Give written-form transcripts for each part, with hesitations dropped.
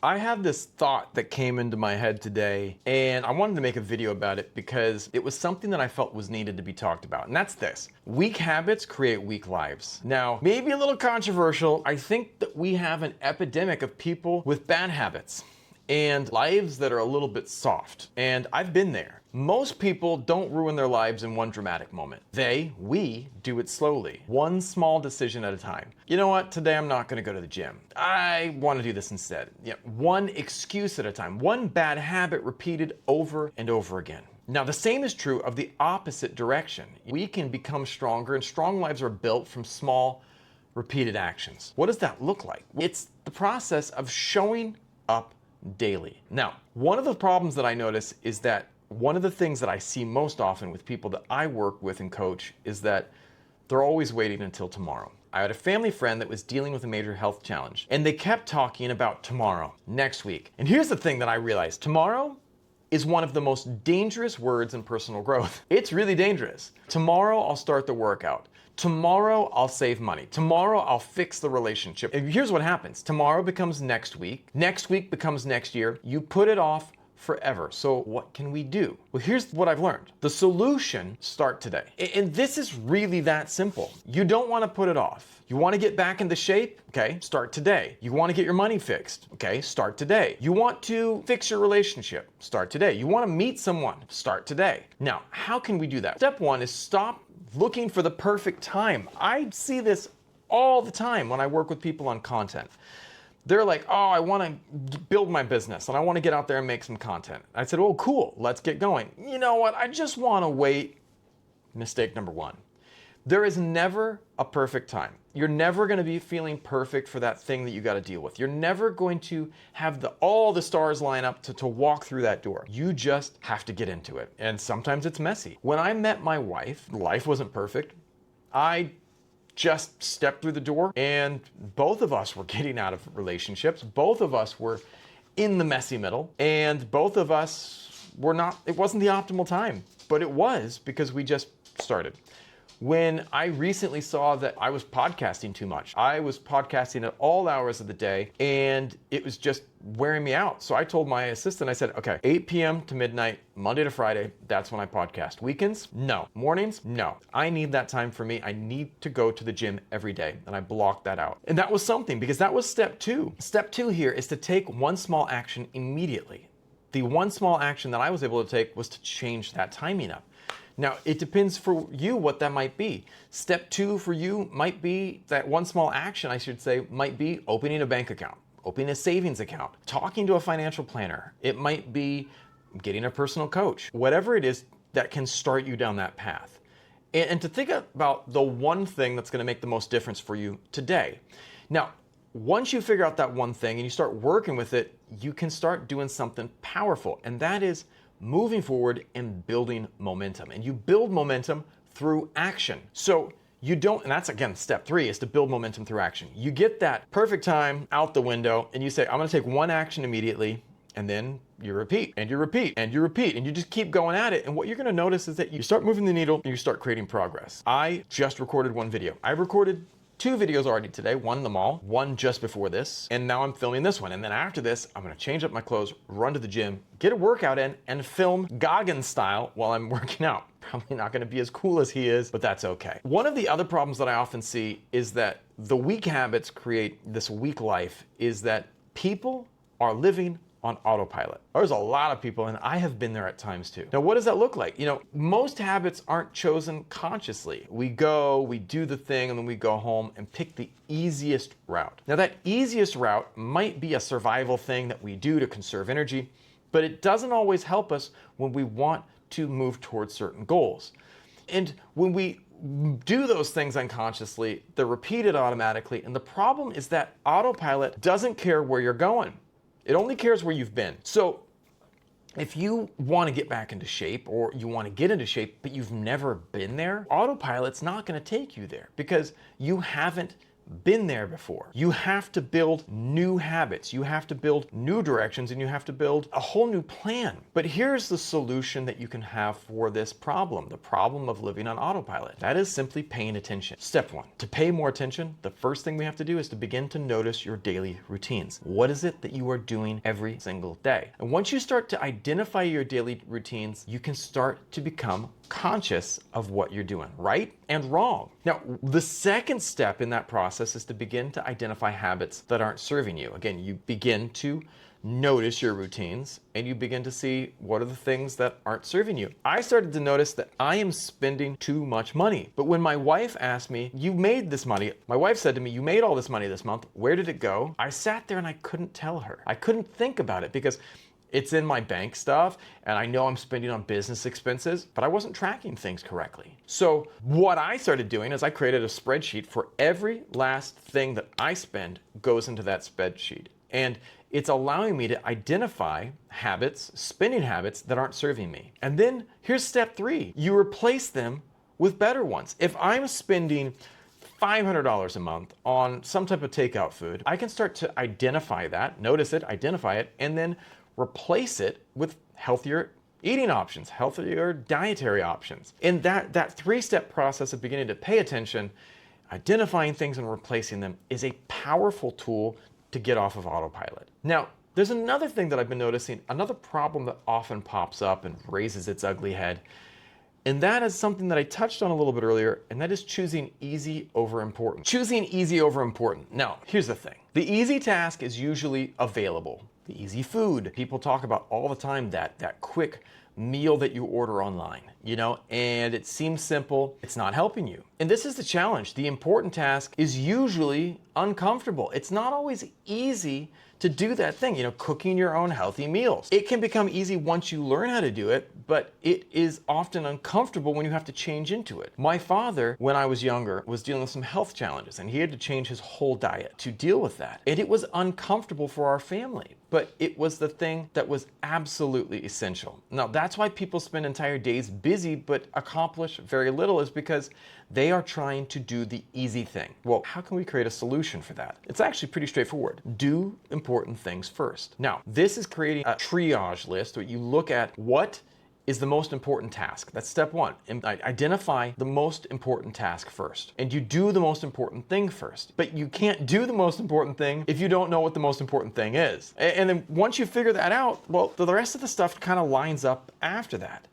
I have this thought that came into my head today, and I wanted to make a video about it because it was something that I felt was needed to be talked about. And that's this: weak habits create weak lives. Now, maybe a little controversial, I think that we have an epidemic of people with bad habits and lives that are a little bit soft. And I've been there. Most people don't ruin their lives in one dramatic moment. We do it slowly, one small decision at a time. You know what? Today I'm not gonna go to the gym. I wanna do this instead. Yeah, one excuse at a time, one bad habit repeated over and over again. Now, the same is true of the opposite direction. We can become stronger, and strong lives are built from small, repeated actions. What does that look like? It's the process of showing up daily. Now, one of the problems that I notice is that one of the things that I see most often with people that I work with and coach is that they're always waiting until tomorrow. I had a family friend that was dealing with a major health challenge, and they kept talking about tomorrow, next week. And here's the thing that I realized: tomorrow is one of the most dangerous words in personal growth. It's really dangerous. Tomorrow I'll start the workout. Tomorrow I'll save money. Tomorrow I'll fix the relationship. And here's what happens: tomorrow becomes next week becomes next year. You put it off forever. So what can we do? Well, here's what I've learned. The solution: start today. And this is really that simple. You don't want to put it off. You want to get back into shape? Okay, start today. You want to get your money fixed? Okay, start today. You want to fix your relationship? Start today. You want to meet someone? Start today. Now, how can we do that? Step one is stop looking for the perfect time. I see this all the time when I work with people on content. They're like, oh, I want to build my business and I want to get out there and make some content. I said, oh, cool, let's get going. You know what? I just want to wait. Mistake number one. There is never a perfect time. You're never going to be feeling perfect for that thing that you got to deal with. You're never going to have all the stars line up to walk through that door. You just have to get into it. And sometimes it's messy. When I met my wife, life wasn't perfect. I just stepped through the door, and both of us were getting out of relationships. Both of us were in the messy middle, and both of us were not, it wasn't the optimal time, but it was because we just started. When I recently saw that I was podcasting too much, I was podcasting at all hours of the day, and it was just wearing me out. So I told my assistant, I said, okay, 8 p.m. to midnight, Monday to Friday, that's when I podcast. Weekends? No. Mornings? No. I need that time for me. I need to go to the gym every day, and I blocked that out. And that was something, because that was step two. Step two here is to take one small action immediately. The one small action that I was able to take was to change that timing up. Now, it depends for you what that might be. Step two for you might be, that one small action, I should say, might be opening a bank account, opening a savings account, talking to a financial planner. It might be getting a personal coach, whatever it is that can start you down that path. And to think about the one thing that's going to make the most difference for you today. Now, once you figure out that one thing and you start working with it, you can start doing something powerful, and that is moving forward and building momentum. And you build momentum through action. So you don't, and that's again, step three is to build momentum through action. You get that perfect time out the window and you say, I'm gonna take one action immediately, and then you repeat and you repeat and you repeat and you just keep going at it. And what you're gonna notice is that you start moving the needle and you start creating progress. I just recorded one video. I recorded 2 videos already today, one in the mall, one just before this, and now I'm filming this one. And then after this, I'm gonna change up my clothes, run to the gym, get a workout in, and film Goggins style while I'm working out. Probably not gonna be as cool as he is, but that's okay. One of the other problems that I often see is that the weak habits create this weak life, is that people are living on autopilot. There's a lot of people, and I have been there at times too. Now, what does that look like? You know, most habits aren't chosen consciously. We go, we do the thing, and then we go home and pick the easiest route. Now, that easiest route might be a survival thing that we do to conserve energy, but it doesn't always help us when we want to move towards certain goals. And when we do those things unconsciously, they're repeated automatically, and the problem is that autopilot doesn't care where you're going. It only cares where you've been. So if you want to get back into shape, or you want to get into shape, but you've never been there, autopilot's not going to take you there because you haven't been there before. You have to build new habits. You have to build new directions, and you have to build a whole new plan. But here's the solution that you can have for this problem, the problem of living on autopilot. That is simply paying attention. Step one, to pay more attention, the first thing we have to do is to begin to notice your daily routines. What is it that you are doing every single day? And once you start to identify your daily routines, you can start to become conscious of what you're doing, right and wrong. Now, the second step in that process is to begin to identify habits that aren't serving you. Again, you begin to notice your routines and you begin to see what are the things that aren't serving you. I started to notice that I am spending too much money. But when my wife asked me, you made this money, my wife said to me, you made all this money this month, where did it go? I sat there and I couldn't tell her. I couldn't think about it because it's in my bank stuff and I know I'm spending on business expenses, but I wasn't tracking things correctly. So what I started doing is I created a spreadsheet for every last thing that I spend goes into that spreadsheet. And it's allowing me to identify habits, spending habits that aren't serving me. And then here's step three. You replace them with better ones. If I'm spending $500 a month on some type of takeout food, I can start to identify that, notice it, identify it, and then replace it with healthier eating options, healthier dietary options. And that three-step process of beginning to pay attention, identifying things and replacing them is a powerful tool to get off of autopilot. Now, there's another thing that I've been noticing, another problem that often pops up and raises its ugly head, and that is something that I touched on a little bit earlier, and that is choosing easy over important. Choosing easy over important. Now, here's the thing. The easy task is usually available. The easy food. People talk about all the time that quick meal that you order online, and it seems simple. It's not helping you. And this is the challenge. The important task is usually uncomfortable. It's not always easy to do that thing, cooking your own healthy meals. It can become easy once you learn how to do it, but it is often uncomfortable when you have to change into it. My father, when I was younger, was dealing with some health challenges and he had to change his whole diet to deal with that. And it was uncomfortable for our family, but it was the thing that was absolutely essential. Now, that's why people spend entire days busy but accomplish very little, is because they are trying to do the easy thing. Well, how can we create a solution for that? It's actually pretty straightforward. Do important things first. Now, this is creating a triage list where you look at what is the most important task. That's step one. Identify the most important task first. And you do the most important thing first. But you can't do the most important thing if you don't know what the most important thing is. And then once you figure that out, well, the rest of the stuff kind of lines up after that.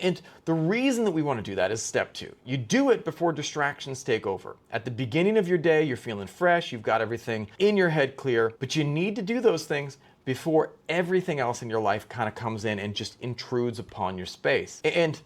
And the reason that we want to do that is step two. You do it before distractions take over. At the beginning of your day, you're feeling fresh, you've got everything in your head clear, but you need to do those things before everything else in your life kind of comes in and just intrudes upon your space. And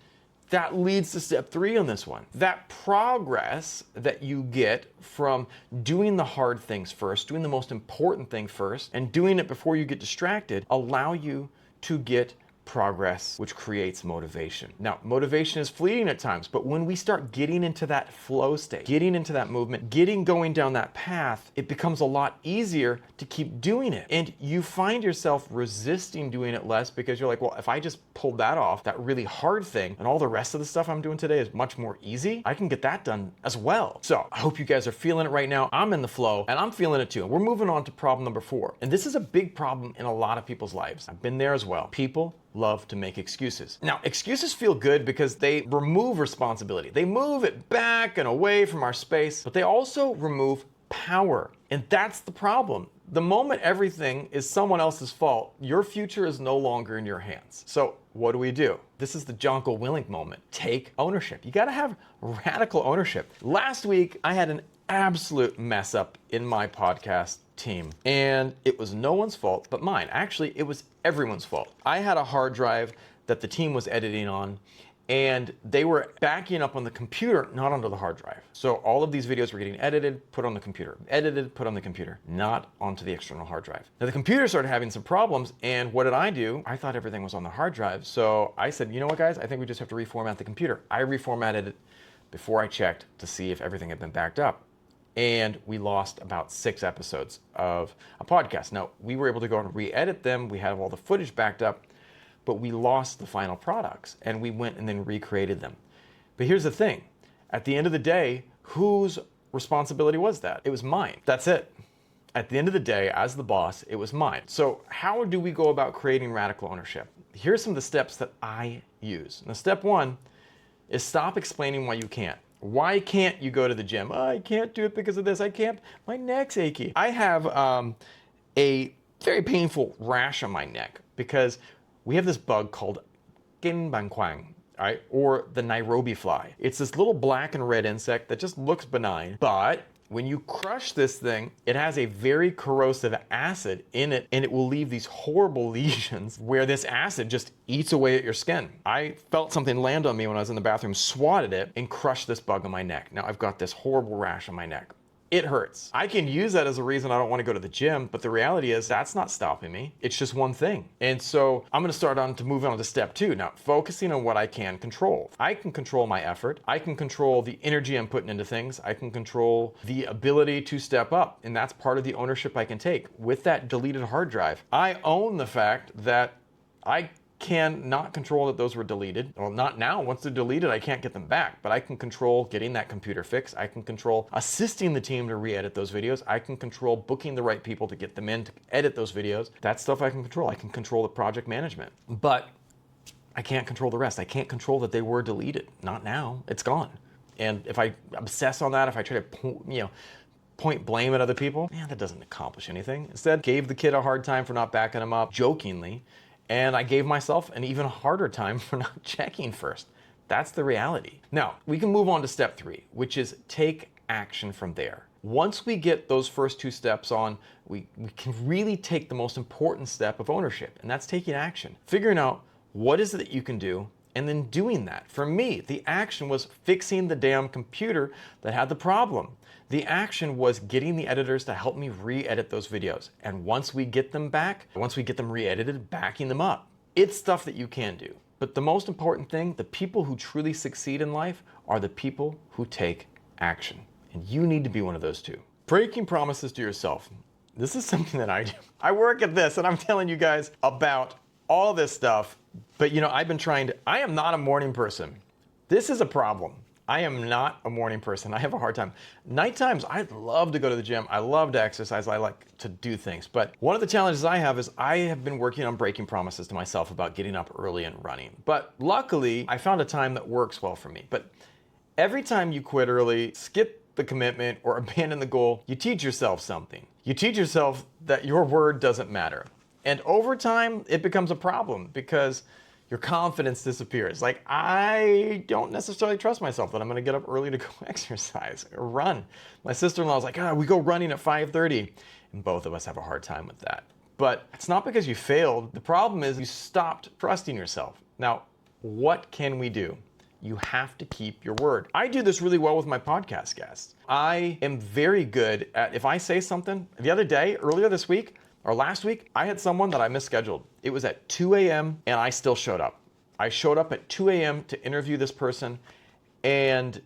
that leads to step three on this one. That progress that you get from doing the hard things first, doing the most important thing first, and doing it before you get distracted, allow you to get progress, which creates motivation. Now, motivation is fleeting at times, but when we start getting into that flow state, getting into that movement, going down that path, it becomes a lot easier to keep doing it. And you find yourself resisting doing it less because you're like, well, if I just pulled that off, that really hard thing, and all the rest of the stuff I'm doing today is much more easy, I can get that done as well. So I hope you guys are feeling it right now. I'm in the flow and I'm feeling it too. And we're moving on to problem number 4. And this is a big problem in a lot of people's lives. I've been there as well. People love to make excuses. Now, excuses feel good because they remove responsibility. They move it back and away from our space, but they also remove power. And that's the problem. The moment everything is someone else's fault, your future is no longer in your hands. So what do? This is the Jocko Willink moment. Take ownership. You gotta have radical ownership. Last week, I had an absolute mess up in my podcast team, and it was no one's fault but mine. Actually, it was everyone's fault. I had a hard drive that the team was editing on, and they were backing up on the computer, not onto the hard drive. So all of these videos were getting edited, put on the computer, edited, put on the computer, not onto the external hard drive. Now the computer started having some problems, and what did? I thought everything was on the hard drive. So I said, you know what guys, I think we just have to reformat the computer. I reformatted it before I checked to see if everything had been backed up. And we lost about 6 episodes of a podcast. Now, we were able to go and re-edit them. We had all the footage backed up, but we lost the final products, and we went and then recreated them. But here's the thing. At the end of the day, whose responsibility was that? It was mine. That's it. At the end of the day, as the boss, it was mine. So how do we go about creating radical ownership? Here's some of the steps that I use. Now, step one is stop explaining why you can't. Why can't you go to the gym? Oh, I can't do it because of this. I can't. My neck's achy. I have a very painful rash on my neck because we have this bug called Genbanquang, all right, or the Nairobi fly. It's this little black and red insect that just looks benign, but when you crush this thing, it has a very corrosive acid in it, and it will leave these horrible lesions where this acid just eats away at your skin. I felt something land on me when I was in the bathroom, swatted it, and crushed this bug on my neck. Now I've got this horrible rash on my neck. It hurts. I can use that as a reason I don't want to go to the gym, but the reality is that's not stopping me. It's just one thing. And so I'm going to start on to move on to step two. Now, focusing on what I can control. I can control my effort. I can control the energy I'm putting into things. I can control the ability to step up. And that's part of the ownership I can take. With that deleted hard drive, I own the fact that I can not control that those were deleted. Well, not now. Once they're deleted, I can't get them back, but I can control getting that computer fixed. I can control assisting the team to re-edit those videos. I can control booking the right people to get them in to edit those videos. That's stuff I can control. I can control the project management, but I can't control the rest. I can't control that they were deleted. Not now. It's gone. And if I obsess on that, if I try to, point blame at other people, man, that doesn't accomplish anything. Instead, gave the kid a hard time for not backing him up, jokingly, and I gave myself an even harder time for not checking first. That's the reality. Now, we can move on to step three, which is take action from there. Once we get those first two steps on, we can really take the most important step of ownership, and that's taking action. Figuring out what is it that you can do, and then doing that. For me, the action was fixing the damn computer that had the problem. The action was getting the editors to help me re-edit those videos. And once we get them back, once we get them re-edited, backing them up. It's stuff that you can do. But the most important thing, the people who truly succeed in life are the people who take action. And you need to be one of those two. Breaking promises to yourself. This is something that I do. I work at this and I'm telling you guys about all this stuff. But I've been trying to, I am not a morning person. This is a problem. I am not a morning person. I have a hard time. Night times, I love to go to the gym. I love to exercise. I like to do things. But one of the challenges I have is I have been working on breaking promises to myself about getting up early and running. But luckily, I found a time that works well for me. But every time you quit early, skip the commitment, or abandon the goal, you teach yourself something. You teach yourself that your word doesn't matter. And over time, it becomes a problem because your confidence disappears. Like, I don't necessarily trust myself that I'm gonna get up early to go exercise or run. My sister-in-law was like, we go running at 5:30. And both of us have a hard time with that. But it's not because you failed. The problem is you stopped trusting yourself. Now, what can we do? You have to keep your word. I do this really well with my podcast guests. I am very good at, if I say something, the other day, earlier this week, or last week, I had someone that I misscheduled. It was at 2 a.m. and I still showed up. I showed up at 2 a.m. to interview this person, and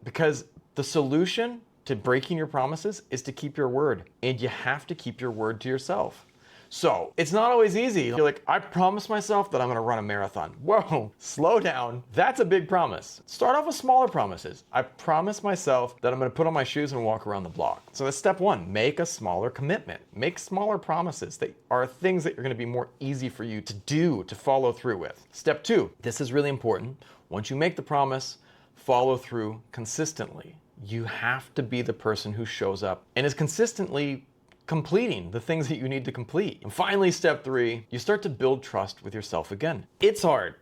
because the solution to breaking your promises is to keep your word, and you have to keep your word to yourself. So it's not always easy. You're like, I promised myself that I'm gonna run a marathon. Whoa, slow down. That's a big promise. Start off with smaller promises. I promised myself that I'm gonna put on my shoes and walk around the block. So that's step one, make a smaller commitment. Make smaller promises that are things that are gonna be more easy for you to do, to follow through with. Step two, this is really important. Once you make the promise, follow through consistently. You have to be the person who shows up and is consistently completing the things that you need to complete. And finally, step three, you start to build trust with yourself again. It's hard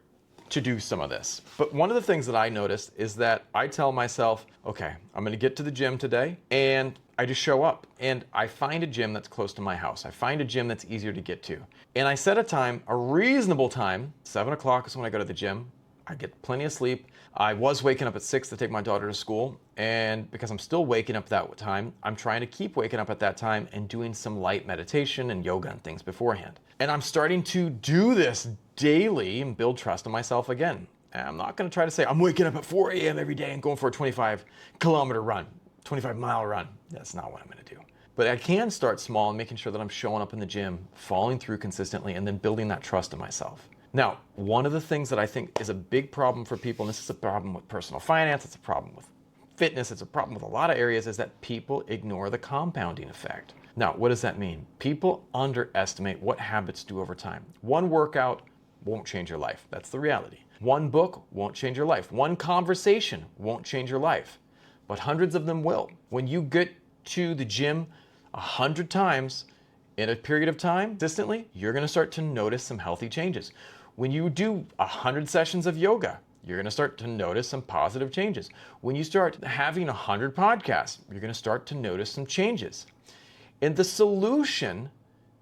to do some of this, but one of the things that I noticed is that I tell myself, okay, I'm gonna get to the gym today, and I just show up and I find a gym that's close to my house. I find a gym that's easier to get to. And I set a time, a reasonable time, 7 o'clock is when I go to the gym. I get plenty of sleep. I was waking up at 6 to take my daughter to school, and because I'm still waking up that time, I'm trying to keep waking up at that time and doing some light meditation and yoga and things beforehand. And I'm starting to do this daily and build trust in myself again. And I'm not gonna try to say, I'm waking up at 4 a.m. every day and going for a 25-kilometer run, 25-mile run. That's not what I'm gonna do. But I can start small and making sure that I'm showing up in the gym, following through consistently, and then building that trust in myself. Now, one of the things that I think is a big problem for people, and this is a problem with personal finance, it's a problem with fitness, it's a problem with a lot of areas, is that people ignore the compounding effect. Now, what does that mean? People underestimate what habits do over time. One workout won't change your life. That's the reality. One book won't change your life. One conversation won't change your life, but hundreds of them will. When you get to the gym 100 times in a period of time, consistently, you're gonna start to notice some healthy changes. When you do 100 sessions of yoga, you're gonna start to notice some positive changes. When you start having 100 podcasts, you're gonna start to notice some changes. And the solution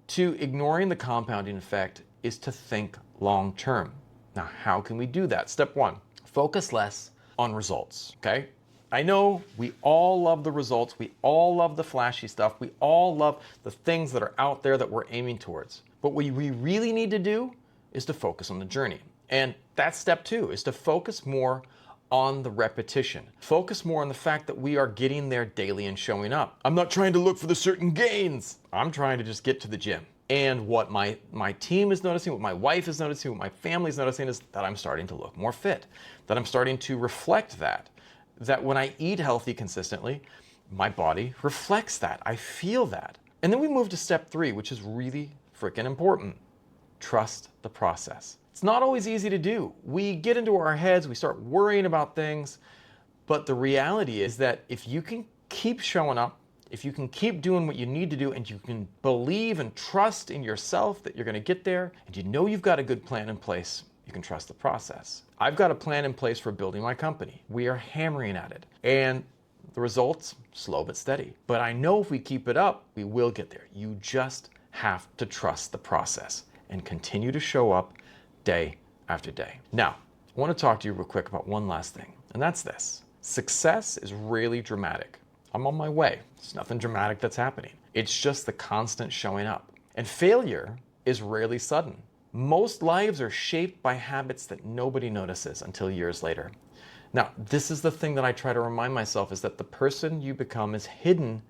to ignoring the compounding effect is to think long term. Now, how can we do that? Step one, focus less on results, okay? I know we all love the results. We all love the flashy stuff. We all love the things that are out there that we're aiming towards. But what we really need to do is to focus on the journey. And that's step two, is to focus more on the repetition. Focus more on the fact that we are getting there daily and showing up. I'm not trying to look for the certain gains. I'm trying to just get to the gym. And what my team is noticing, what my wife is noticing, what my family is noticing is that I'm starting to look more fit, that I'm starting to reflect that when I eat healthy consistently, my body reflects that. I feel that. And then we move to step three, which is really freaking important. Trust the process. It's not always easy to do. We get into our heads, we start worrying about things, but the reality is that if you can keep showing up, if you can keep doing what you need to do, and you can believe and trust in yourself that you're gonna get there, and you know you've got a good plan in place, you can trust the process. I've got a plan in place for building my company. We are hammering at it. And the results, slow but steady. But I know if we keep it up, we will get there. You just have to trust the process and continue to show up day after day. Now, I want to talk to you real quick about one last thing, and that's this. Success is really dramatic. I'm on my way. There's nothing dramatic that's happening. It's just the constant showing up. And failure is rarely sudden. Most lives are shaped by habits that nobody notices until years later. Now, this is the thing that I try to remind myself, is that the person you become is hidden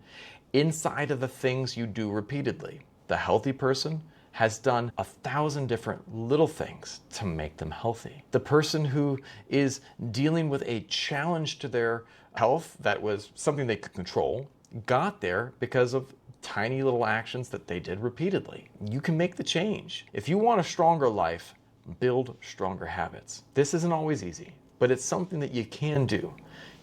inside of the things you do repeatedly. The healthy person has done 1,000 different little things to make them healthy. The person who is dealing with a challenge to their health that was something they could control got there because of tiny little actions that they did repeatedly. You can make the change. If you want a stronger life, build stronger habits. This isn't always easy, but it's something that you can do.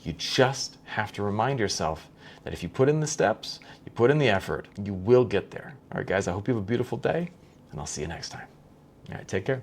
You just have to remind yourself that if you put in the steps, you put in the effort, you will get there. All right, guys, I hope you have a beautiful day, and I'll see you next time. All right, take care.